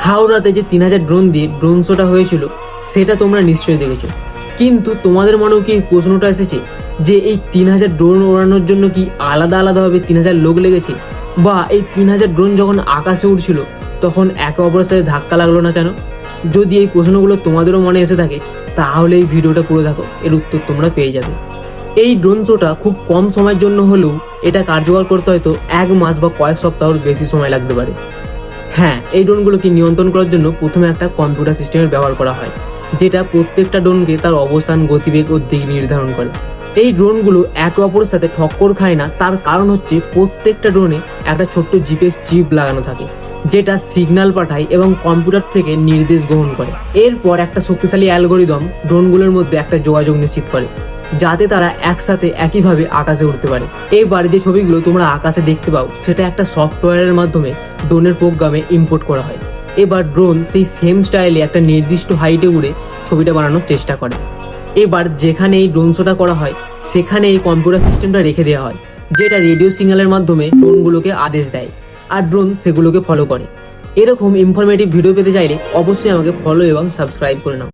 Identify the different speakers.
Speaker 1: হাওড়াতে যে 3000 ড্রোন দিয়ে ড্রোন শোটা হয়েছিল সেটা তোমরা নিশ্চয়ই দেখেছো, কিন্তু তোমাদের মনেও কি এই প্রশ্নটা এসেছে যে এই 3000 ড্রোন ওড়ানোর জন্য কি আলাদা আলাদাভাবে 3000 লোক লেগেছে, বা এই 3000 ড্রোন যখন আকাশে উড়ছিল তখন একে অপরের সাথে ধাক্কা লাগলো না কেন? যদি এই প্রশ্নগুলো তোমাদেরও মনে এসে থাকে তাহলে এই ভিডিওটা পুরো দেখো, এর উত্তর তোমরা পেয়ে যাবে। এই ড্রোন শোটা খুব কম সময়ের জন্য হলেও এটা কার্যকর করতে হয়তো 1 মাস বা কয়েক সপ্তাহের বেশি সময় লাগতে পারে। হ্যাঁ, এই ড্রোনগুলোকে নিয়ন্ত্রণ করার জন্য প্রথমে একটা কম্পিউটার সিস্টেমের ব্যবহার করা হয়, যেটা প্রত্যেকটা ড্রোনকে তার অবস্থান, গতিবেগ ও দিক নির্ধারণ করে। এই ড্রোনগুলো একে অপরের সাথে ঠক্কর খায় না, তার কারণ হচ্ছে প্রত্যেকটা ড্রোনে একটা ছোট্ট জিপিএস চিপ লাগানো থাকে, যেটা সিগন্যাল পাঠায় এবং কম্পিউটার থেকে নির্দেশ গ্রহণ করে। এরপর একটা শক্তিশালী অ্যালগোরিদম ড্রোনগুলোর মধ্যে একটা যোগাযোগ নিশ্চিত করে, যাতে তারা একসাথে একইভাবে আকাশে উঠতে পারে। এবার যে ছবিগুলো তোমরা আকাশে দেখতে পাও সেটা একটা সফটওয়্যারের মাধ্যমে ড্রোনের প্রোগ্রামে ইম্পোর্ট করা হয়। এবার ড্রোন সেই সেম স্টাইলে একটা নির্দিষ্ট হাইটে উড়ে ছবিটা বানানোর চেষ্টা করে। এবার যেখানে এই ড্রোন শোটা করা হয় সেখানে এই কম্পিউটার সিস্টেমটা রেখে দেওয়া হয়, যেটা রেডিও সিগন্যালের মাধ্যমে ড্রোনগুলোকে আদেশ দেয়, আর ড্রোন সেগুলোকে ফলো করে। এরকম ইনফরমেটিভ ভিডিও পেতে চাইলে অবশ্যই আমাকে ফলো এবং সাবস্ক্রাইব করে নাও।